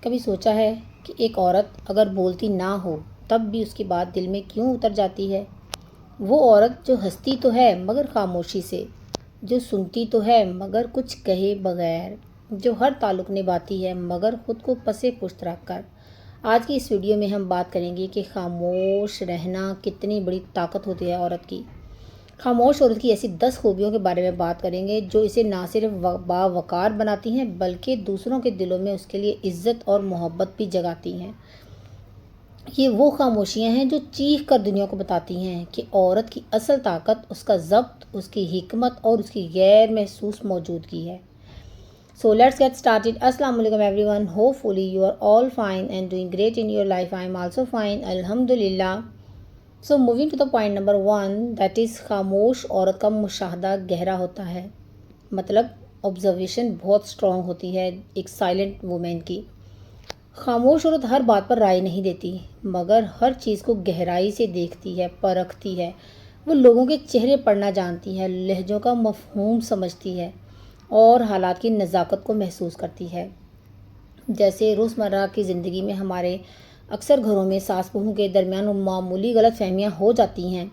کبھی سوچا ہے کہ ایک عورت اگر بولتی نہ ہو تب بھی اس کی بات دل میں کیوں اتر جاتی ہے؟ وہ عورت جو ہنستی تو ہے مگر خاموشی سے، جو سنتی تو ہے مگر کچھ کہے بغیر، جو ہر تعلق نبھاتی ہے مگر خود کو پسے پشت رکھ کر۔ آج کی اس ویڈیو میں ہم بات کریں گے کہ خاموش رہنا کتنی بڑی طاقت ہوتی ہے عورت کی۔ خاموش عورت کی ایسی 10 خوبیوں کے بارے میں بات کریں گے جو اسے نہ صرف باوقار بناتی ہیں بلکہ دوسروں کے دلوں میں اس کے لیے عزت اور محبت بھی جگاتی ہیں۔ یہ وہ خاموشیاں ہیں جو چیخ کر دنیا کو بتاتی ہیں کہ عورت کی اصل طاقت اس کا ضبط، اس کی حکمت اور اس کی غیر محسوس موجودگی ہے۔ So let's get started. Assalamu alaikum everyone. Hopefully you are all fine and doing great in your life. I am also fine. Alhamdulillah. So moving to the point number 1, that is خاموش عورت کا مشاہدہ گہرا ہوتا ہے، مطلب observation بہت strong ہوتی ہے ایک سائلنٹ وومین کی۔ خاموش عورت ہر بات پر رائے نہیں دیتی مگر ہر چیز کو گہرائی سے دیکھتی ہے، پرکھتی ہے۔ وہ لوگوں کے چہرے پڑھنا جانتی ہے، لہجوں کا مفہوم سمجھتی ہے اور حالات کی نزاکت کو محسوس کرتی ہے۔ جیسے روزمرہ کی زندگی میں ہمارے اکثر گھروں میں ساس بہو کے درمیان معمولی غلط فہمیاں ہو جاتی ہیں۔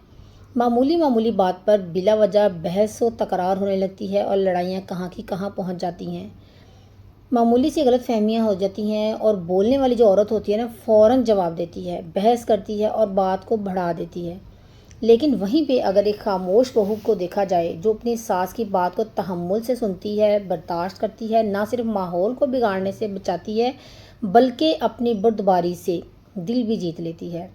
معمولی بات پر بلا وجہ بحث و تکرار ہونے لگتی ہے اور لڑائیاں کہاں کی کہاں پہنچ جاتی ہیں۔ معمولی سی غلط فہمیاں ہو جاتی ہیں اور بولنے والی جو عورت ہوتی ہے نا فوراً جواب دیتی ہے، بحث کرتی ہے اور بات کو بڑھا دیتی ہے۔ لیکن وہیں پہ اگر ایک خاموش بہو کو دیکھا جائے جو اپنی ساس کی بات کو تحمل سے سنتی ہے، برداشت کرتی ہے، نہ صرف ماحول کو بگاڑنے سے بچاتی ہے بلکہ اپنی بردباری سے دل بھی جیت لیتی ہے۔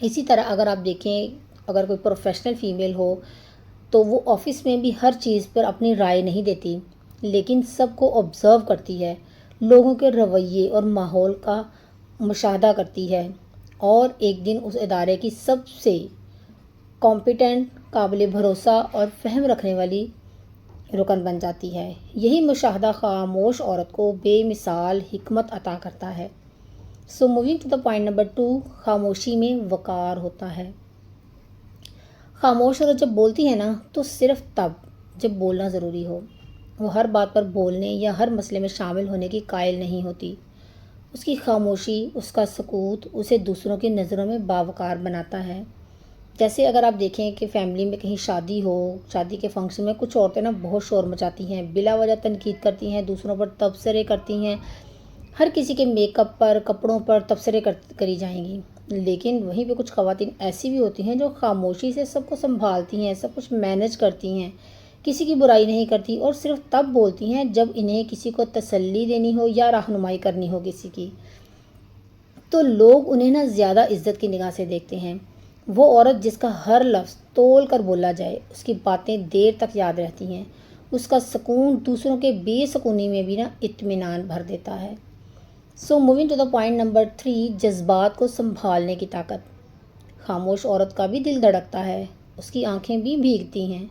اسی طرح اگر آپ دیکھیں، اگر کوئی پروفیشنل فیمیل ہو تو وہ آفس میں بھی ہر چیز پر اپنی رائے نہیں دیتی لیکن سب کو آبزرو کرتی ہے، لوگوں کے رویے اور ماحول کا مشاہدہ کرتی ہے اور ایک دن اس ادارے کی سب سے کمپیٹنٹ، قابل بھروسہ اور فہم رکھنے والی رکن بن جاتی ہے۔ یہی مشاہدہ خاموش عورت کو بے مثال حکمت عطا کرتا ہے۔ So moving to the point number 2، خاموشی میں وقار ہوتا ہے۔ خاموش عورت جب بولتی ہے نا تو صرف تب جب بولنا ضروری ہو۔ وہ ہر بات پر بولنے یا ہر مسئلے میں شامل ہونے کی قائل نہیں ہوتی۔ اس کی خاموشی، اس کا سکوت اسے دوسروں کی نظروں میں باوقار بناتا ہے۔ جیسے اگر آپ دیکھیں کہ فیملی میں کہیں شادی ہو، شادی کے فنکشن میں کچھ عورتیں نا بہت شور مچاتی ہیں، بلا وجہ تنقید کرتی ہیں، دوسروں پر تبصرے کرتی ہیں، ہر کسی کے میک اپ پر، کپڑوں پر تبصرے کری جائیں گی۔ لیکن وہیں پہ کچھ خواتین ایسی بھی ہوتی ہیں جو خاموشی سے سب کو سنبھالتی ہیں، سب کچھ مینج کرتی ہیں، کسی کی برائی نہیں کرتی اور صرف تب بولتی ہیں جب انہیں کسی کو تسلی دینی ہو یا رہنمائی کرنی ہو کسی کی، تو لوگ انہیں نا زیادہ عزت کی نگاہ سے دیکھتے ہیں۔ وہ عورت جس کا ہر لفظ تول کر بولا جائے، اس کی باتیں دیر تک یاد رہتی ہیں، اس کا سکون دوسروں کے بے سکونی میں بھی نا اطمینان بھر دیتا ہے۔ So moving to the point number 3، جذبات کو سنبھالنے کی طاقت۔ خاموش عورت کا بھی دل دھڑکتا ہے، اس کی آنکھیں بھی بھیگتی ہیں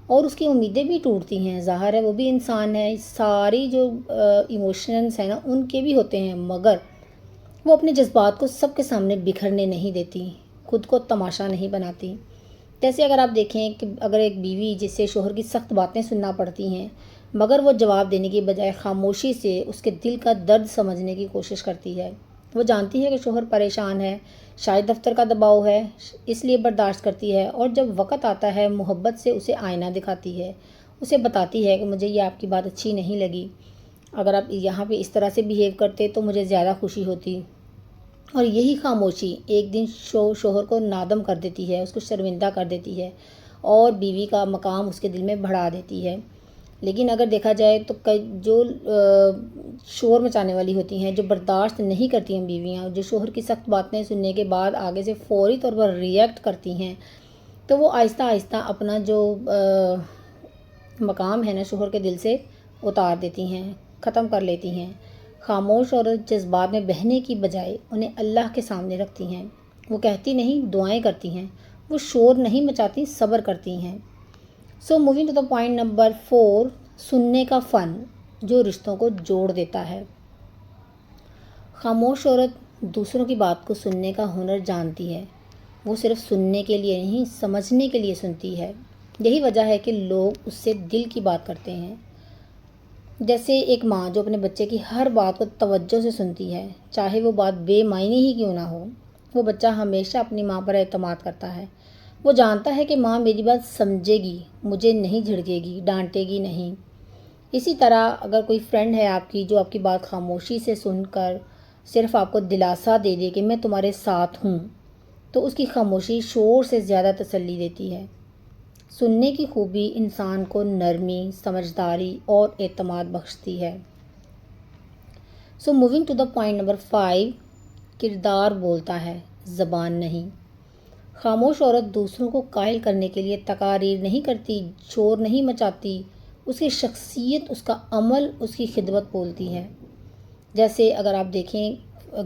اور اس کی امیدیں بھی ٹوٹتی ہیں۔ ظاہر ہے وہ بھی انسان ہے، ساری جو ایموشنز ہیں نا ان کے بھی ہوتے ہیں، مگر وہ اپنے جذبات کو سب کے سامنے بکھرنے نہیں دیتی، خود کو تماشا نہیں بناتی۔ جیسے اگر آپ دیکھیں کہ اگر ایک بیوی جسے شوہر کی سخت باتیں سننا پڑتی ہیں مگر وہ جواب دینے کی بجائے خاموشی سے اس کے دل کا درد سمجھنے کی کوشش کرتی ہے، وہ جانتی ہے کہ شوہر پریشان ہے، شاید دفتر کا دباؤ ہے، اس لیے برداشت کرتی ہے اور جب وقت آتا ہے محبت سے اسے آئینہ دکھاتی ہے، اسے بتاتی ہے کہ مجھے یہ آپ کی بات اچھی نہیں لگی، اگر آپ یہاں پہ اس طرح سے بیہیو کرتے تو مجھے زیادہ خوشی ہوتی۔ اور یہی خاموشی ایک دن شوہر کو نادم کر دیتی ہے، اس کو شرمندہ کر دیتی ہے اور بیوی کا مقام اس کے دل میں بڑھا دیتی ہے۔ لیکن اگر دیکھا جائے تو جو شور مچانے والی ہوتی ہیں، جو برداشت نہیں کرتی ہیں بیویاں، جو شوہر کی سخت باتیں سننے کے بعد آگے سے فوری طور پر ریئیکٹ کرتی ہیں، تو وہ آہستہ آہستہ اپنا جو مقام ہے نا شوہر کے دل سے اتار دیتی ہیں، ختم کر لیتی ہیں۔ خاموش عورت جذبات میں بہنے کی بجائے انہیں اللہ کے سامنے رکھتی ہیں۔ وہ کہتی نہیں، دعائیں کرتی ہیں، وہ شور نہیں مچاتی، صبر کرتی ہیں۔ So moving to the point number 4، سننے کا فن جو رشتوں کو جوڑ دیتا ہے۔ خاموش عورت دوسروں کی بات کو سننے کا ہنر جانتی ہے، وہ صرف سننے کے لیے نہیں سمجھنے کے لیے سنتی ہے۔ یہی وجہ ہے کہ لوگ اس سے دل کی بات کرتے ہیں۔ جیسے ایک ماں جو اپنے بچے کی ہر بات کو توجہ سے سنتی ہے، چاہے وہ بات بے معنی ہی کیوں نہ ہو، وہ بچہ ہمیشہ اپنی ماں پر اعتماد کرتا ہے۔ وہ جانتا ہے کہ ماں میری بات سمجھے گی، مجھے نہیں جھڑکے گی، ڈانٹے گی نہیں۔ اسی طرح اگر کوئی فرینڈ ہے آپ کی جو آپ کی بات خاموشی سے سن کر صرف آپ کو دلاسا دے دے کہ میں تمہارے ساتھ ہوں، تو اس کی خاموشی شور سے زیادہ تسلی دیتی ہے۔ سننے کی خوبی انسان کو نرمی، سمجھداری اور اعتماد بخشتی ہے۔ Moving to the point number 5، کردار بولتا ہے، زبان نہیں۔ خاموش عورت دوسروں کو قائل کرنے کے لیے تقاریر نہیں کرتی، شور نہیں مچاتی، اس کی شخصیت، اس کا عمل، اس کی خدمت بولتی ہے۔ جیسے اگر آپ دیکھیں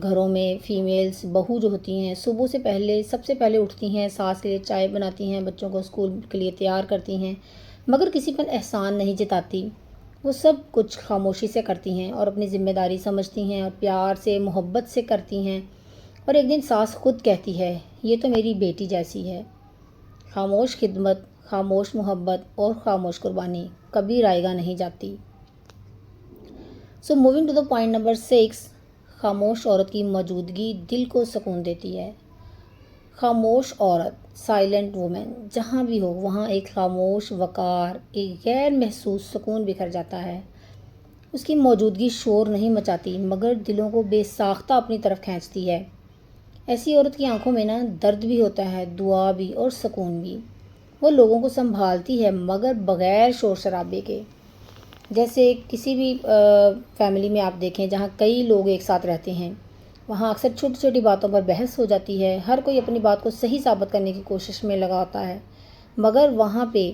گھروں میں فیمیلز، بہو جو ہوتی ہیں، صبح سے پہلے سب سے پہلے اٹھتی ہیں، ساس کے لیے چائے بناتی ہیں، بچوں کو اسکول کے لیے تیار کرتی ہیں، مگر کسی پر احسان نہیں جتاتی۔ وہ سب کچھ خاموشی سے کرتی ہیں اور اپنی ذمہ داری سمجھتی ہیں اور پیار سے، محبت سے کرتی ہیں۔ اور ایک دن ساس خود کہتی ہے، یہ تو میری بیٹی جیسی ہے۔ خاموش خدمت، خاموش محبت اور خاموش قربانی کبھی رائیگاں نہیں جاتی۔ Moving to the point number 6، خاموش عورت کی موجودگی دل کو سکون دیتی ہے۔ خاموش عورت، سائلنٹ وومن، جہاں بھی ہو وہاں ایک خاموش وقار، ایک غیر محسوس سکون بکھر جاتا ہے۔ اس کی موجودگی شور نہیں مچاتی مگر دلوں کو بے ساختہ اپنی طرف کھینچتی ہے۔ ایسی عورت کی آنکھوں میں درد بھی ہوتا ہے، دعا بھی اور سکون بھی۔ وہ لوگوں کو سنبھالتی ہے مگر بغیر شور شرابے کے۔ جیسے کسی بھی فیملی میں آپ دیکھیں جہاں کئی لوگ ایک ساتھ رہتے ہیں، وہاں اکثر چھوٹی چھوٹی باتوں پر بحث ہو جاتی ہے، ہر کوئی اپنی بات کو صحیح ثابت کرنے کی کوشش میں لگا ہوتا ہے، مگر وہاں پہ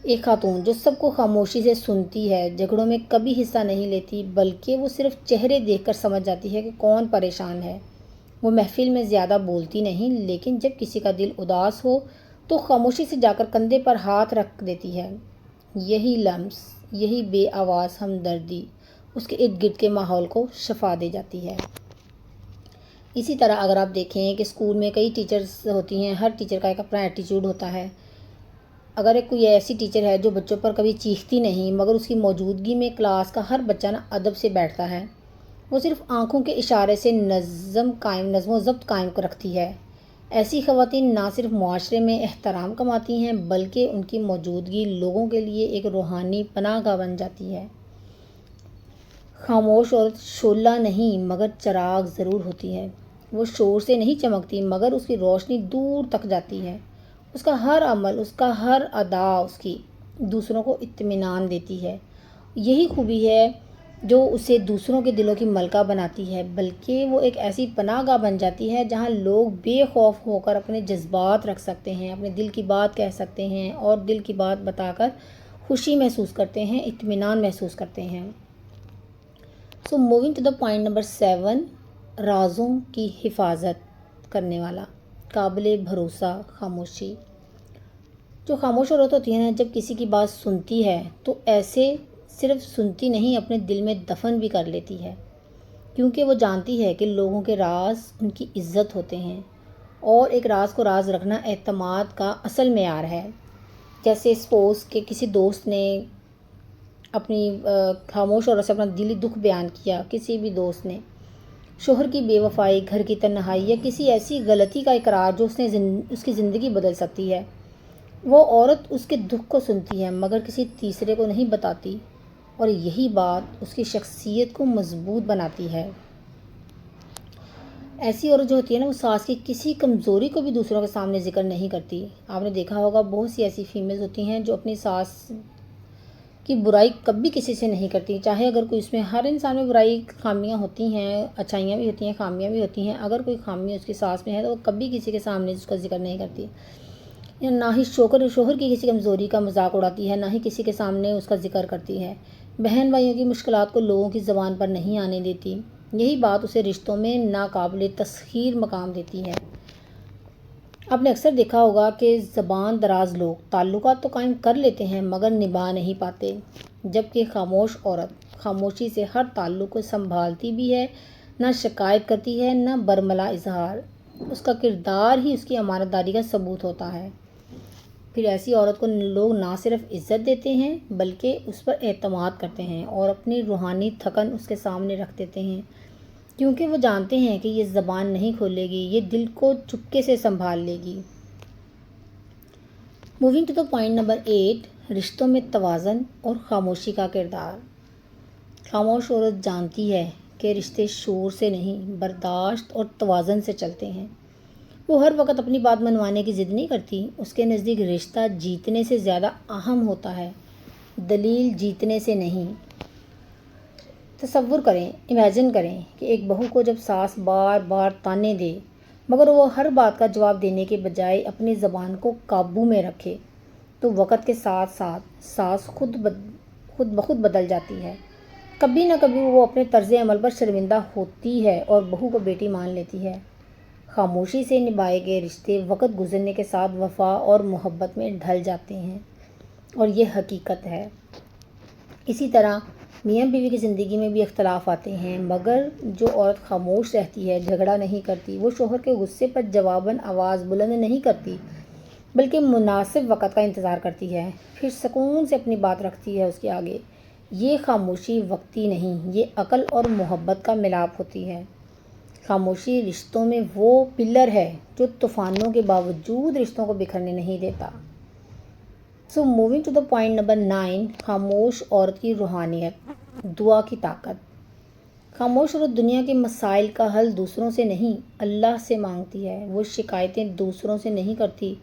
ایک خاتون جو سب کو خاموشی سے سنتی ہے، جھگڑوں میں کبھی حصہ نہیں لیتی، بلکہ وہ صرف چہرے دیکھ کر سمجھ جاتی ہے کہ کون پریشان ہے۔ وہ محفل میں زیادہ بولتی نہیں، لیکن جب کسی کا دل اداس ہو تو خاموشی سے جا کر کندھے پر ہاتھ رکھ دیتی ہے۔ یہی لمس، یہی بے آواز ہمدردی اس کے ارد گرد کے ماحول کو شفا دے جاتی ہے۔ اسی طرح اگر آپ دیکھیں کہ اسکول میں کئی ٹیچرز ہوتی ہیں، ہر ٹیچر کا ایک اپنا ایٹیٹیوڈ ہوتا ہے۔ اگر ایک کوئی ایسی ٹیچر ہے جو بچوں پر کبھی چیختی نہیں مگر اس کی موجودگی میں کلاس کا ہر بچہ ادب سے بیٹھتا ہے، وہ صرف آنکھوں کے اشارے سے نظم و ضبط قائم رکھتی ہے۔ ایسی خواتین نہ صرف معاشرے میں احترام کماتی ہیں بلکہ ان کی موجودگی لوگوں کے لیے ایک روحانی پناہ گاہ بن جاتی ہے۔ خاموش عورت شعلہ نہیں مگر چراغ ضرور ہوتی ہے۔ وہ شور سے نہیں چمکتی مگر اس کی روشنی دور تک جاتی ہے۔ اس کا ہر عمل، اس کا ہر ادا اس کی دوسروں کو اطمینان دیتی ہے۔ یہی خوبی ہے جو اسے دوسروں کے دلوں کی ملکہ بناتی ہے، بلکہ وہ ایک ایسی پناہ گاہ بن جاتی ہے جہاں لوگ بے خوف ہو کر اپنے جذبات رکھ سکتے ہیں، اپنے دل کی بات کہہ سکتے ہیں اور دل کی بات بتا کر خوشی محسوس کرتے ہیں، اطمینان محسوس کرتے ہیں۔ Moving to the point number 7، رازوں کی حفاظت کرنے والا، قابل بھروسہ خاموشی۔ جو خاموش عورت ہوتی ہے جب کسی کی بات سنتی ہے تو ایسے صرف سنتی نہیں، اپنے دل میں دفن بھی کر لیتی ہے، کیونکہ وہ جانتی ہے کہ لوگوں کے راز ان کی عزت ہوتے ہیں، اور ایک راز کو راز رکھنا اعتماد کا اصل معیار ہے۔ جیسے سپوز کہ کسی دوست نے اپنی خاموش عورت سے اپنا دلی دکھ بیان کیا، کسی بھی دوست نے شوہر کی بے وفائی، گھر کی تنہائی یا کسی ایسی غلطی کا اقرار جو اس کی زندگی بدل سکتی ہے، وہ عورت اس کے دکھ کو سنتی ہے مگر کسی تیسرے کو نہیں بتاتی، اور یہی بات اس کی شخصیت کو مضبوط بناتی ہے۔ ایسی عورت جو ہوتی ہے وہ ساس کی کسی کمزوری کو بھی دوسروں کے سامنے ذکر نہیں کرتی۔ آپ نے دیکھا ہوگا بہت سی ایسی فیمیلز ہوتی ہیں جو اپنی ساس کی برائی کبھی کسی سے نہیں کرتی، چاہے اگر کوئی اس میں، ہر انسان میں برائی خامیاں ہوتی ہیں، اچھائیاں بھی ہوتی ہیں، خامیاں بھی ہوتی ہیں، اگر کوئی خامی اس کی ساس میں ہے تو وہ کبھی کسی کے سامنے اس کا ذکر نہیں کرتی، نہ ہی شوہر کی کسی کمزوری کا مذاق اڑاتی ہے، نہ ہی کسی کے سامنے اس کا ذکر کرتی ہے، بہن بھائیوں کی مشکلات کو لوگوں کی زبان پر نہیں آنے دیتی۔ یہی بات اسے رشتوں میں ناقابل تسخیر مقام دیتی ہے۔ آپ نے اکثر دیکھا ہوگا کہ زبان دراز لوگ تعلقات تو قائم کر لیتے ہیں مگر نبھا نہیں پاتے، جبکہ خاموش عورت خاموشی سے ہر تعلق کو سنبھالتی بھی ہے، نہ شکایت کرتی ہے نہ برملا اظہار۔ اس کا کردار ہی اس کی امانت داری کا ثبوت ہوتا ہے۔ Moving to the point number 8، کردار بولتا ہے، زبان نہیں۔ خاموش عورت، سائلنٹ وومن، جہاں بھی ہو وہاں ایک خاموش وقار، ایک غیر محسوس سکون بکھر جاتا ہے۔ پھر ایسی عورت کو لوگ نہ صرف عزت دیتے ہیں بلکہ اس پر اعتماد کرتے ہیں اور اپنی روحانی تھکن اس کے سامنے رکھ دیتے ہیں، کیونکہ وہ جانتے ہیں کہ یہ زبان نہیں کھولے گی، یہ دل کو چپکے سے سنبھال لے گی۔ Moving to the point number 8، رشتوں میں توازن اور خاموشی کا کردار۔ خاموش عورت جانتی ہے کہ رشتے شور سے نہیں، برداشت اور توازن سے چلتے ہیں۔ وہ ہر وقت اپنی بات منوانے کی ضد نہیں کرتی، اس کے نزدیک رشتہ جیتنے سے زیادہ اہم ہوتا ہے، دلیل جیتنے سے نہیں۔ تصور کریں، امیجن کریں کہ ایک بہو کو جب ساس بار بار تانے دے مگر وہ ہر بات کا جواب دینے کے بجائے اپنی زبان کو قابو میں رکھے، تو وقت کے ساتھ ساتھ ساس خود بخود بدل جاتی ہے۔ کبھی نہ کبھی وہ اپنے طرز عمل پر شرمندہ ہوتی ہے اور بہو کو بیٹی مان لیتی ہے۔ خاموشی سے نبھائے گئے رشتے وقت گزرنے کے ساتھ وفا اور محبت میں ڈھل جاتے ہیں، اور یہ حقیقت ہے۔ اسی طرح میاں بیوی کی زندگی میں بھی اختلاف آتے ہیں، مگر جو عورت خاموش رہتی ہے، جھگڑا نہیں کرتی، وہ شوہر کے غصے پر جواباً آواز بلند نہیں کرتی بلکہ مناسب وقت کا انتظار کرتی ہے، پھر سکون سے اپنی بات رکھتی ہے اس کے آگے۔ یہ خاموشی وقتی نہیں، یہ عقل اور محبت کا ملاپ ہوتی ہے۔ خاموشی رشتوں میں وہ پلر ہے جو طوفانوں کے باوجود رشتوں کو بکھرنے نہیں دیتا۔ So moving to the point number 9، خاموش عورت کی روحانیت، دعا کی طاقت۔ خاموش عورت دنیا کے مسائل کا حل دوسروں سے نہیں، اللہ سے مانگتی ہے۔ وہ شکایتیں دوسروں سے نہیں کرتی،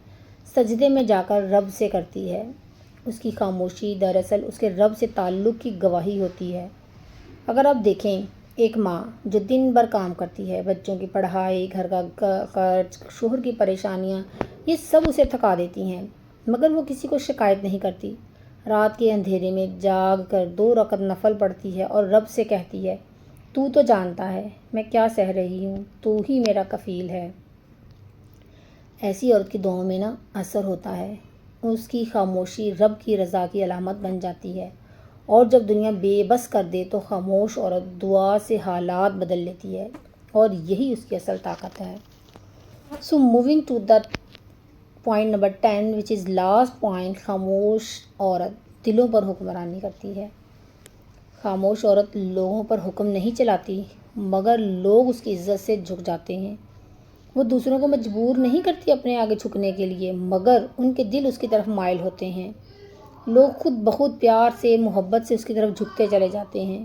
سجدے میں جا کر رب سے کرتی ہے۔ اس کی خاموشی دراصل اس کے رب سے تعلق کی گواہی ہوتی ہے۔ اگر آپ دیکھیں، ایک ماں جو دن بھر کام کرتی ہے، بچوں کی پڑھائی، گھر کا خرچ، شوہر کی پریشانیاں، یہ سب اسے تھکا دیتی ہیں، مگر وہ کسی کو شکایت نہیں کرتی۔ رات کے اندھیرے میں جاگ کر 2 رکعت نفل پڑھتی ہے اور رب سے کہتی ہے، تو تو جانتا ہے میں کیا سہ رہی ہوں، تو ہی میرا کفیل ہے۔ ایسی عورت کی دعاؤں میں اثر ہوتا ہے، اس کی خاموشی رب کی رضا کی علامت بن جاتی ہے، اور جب دنیا بے بس کر دے تو خاموش عورت دعا سے حالات بدل لیتی ہے، اور یہی اس کی اصل طاقت ہے۔ So moving to the point number 10 which is last point, خاموش عورت دلوں پر حکمرانی کرتی ہے۔ خاموش عورت لوگوں پر حکم نہیں چلاتی، مگر لوگ اس کی عزت سے جھک جاتے ہیں۔ وہ دوسروں کو مجبور نہیں کرتی اپنے آگے جھکنے کے لیے، مگر ان کے دل اس کی طرف مائل ہوتے ہیں۔ لوگ خود بخود پیار سے، محبت سے اس کی طرف جھکتے چلے جاتے ہیں۔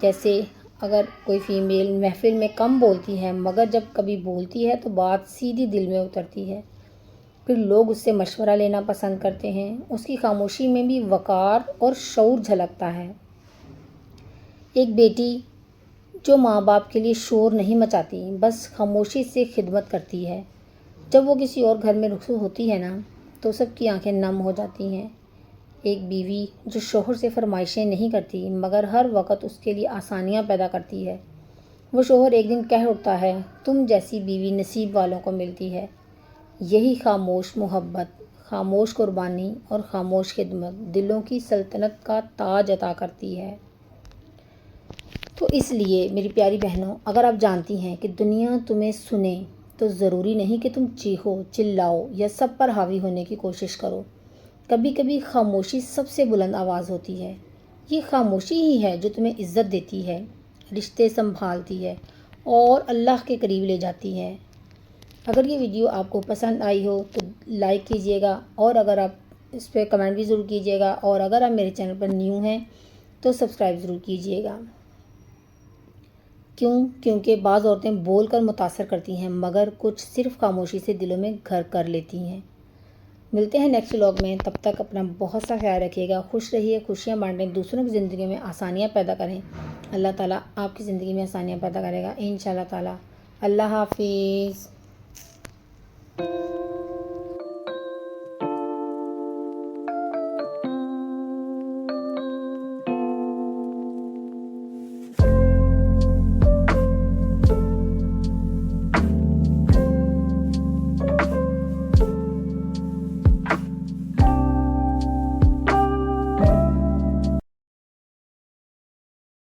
جیسے اگر کوئی فیمیل محفل میں کم بولتی ہے، مگر جب کبھی بولتی ہے تو بات سیدھی دل میں اترتی ہے، پھر لوگ اس سے مشورہ لینا پسند کرتے ہیں۔ اس کی خاموشی میں بھی وقار اور شعور جھلکتا ہے۔ ایک بیٹی جو ماں باپ کے لیے شور نہیں مچاتی، بس خاموشی سے خدمت کرتی ہے، جب وہ کسی اور گھر میں رخصت ہوتی ہے تو سب کی آنکھیں نم ہو جاتی ہیں۔ ایک بیوی جو شوہر سے فرمائشیں نہیں کرتی، مگر ہر وقت اس کے لیے آسانیاں پیدا کرتی ہے، وہ شوہر ایک دن کہہ اٹھتا ہے، تم جیسی بیوی نصیب والوں کو ملتی ہے۔ یہی خاموش محبت، خاموش قربانی اور خاموش خدمت دلوں کی سلطنت کا تاج عطا کرتی ہے۔ تو اس لیے میری پیاری بہنوں، اگر آپ جانتی ہیں کہ دنیا تمہیں سنے تو ضروری نہیں کہ تم چیخو، چلاؤ یا سب پر حاوی ہونے کی کوشش کرو۔ کبھی کبھی خاموشی سب سے بلند آواز ہوتی ہے۔ یہ خاموشی ہی ہے جو تمہیں عزت دیتی ہے، رشتے سنبھالتی ہے اور اللہ کے قریب لے جاتی ہے۔ اگر یہ ویڈیو آپ کو پسند آئی ہو تو لائک کیجیے گا، اور اگر آپ اس پہ کمنٹ بھی ضرور کیجیے گا، اور اگر آپ میرے چینل پر نیو ہیں تو سبسکرائب ضرور کیجیے گا۔ کیونکہ بعض عورتیں بول کر متاثر کرتی ہیں، مگر کچھ صرف خاموشی سے دلوں میں گھر کر لیتی ہیں۔ ملتے ہیں نیکسٹ ولاگ میں، تب تک اپنا بہت سا خیال رکھیے گا، خوش رہیے، خوشیاں بانٹیں، دوسروں کی زندگی میں آسانیاں پیدا کریں۔ اللہ تعالیٰ آپ کی زندگی میں آسانیاں پیدا کرے گا انشاءاللہ تعالیٰ۔ اللہ حافظ۔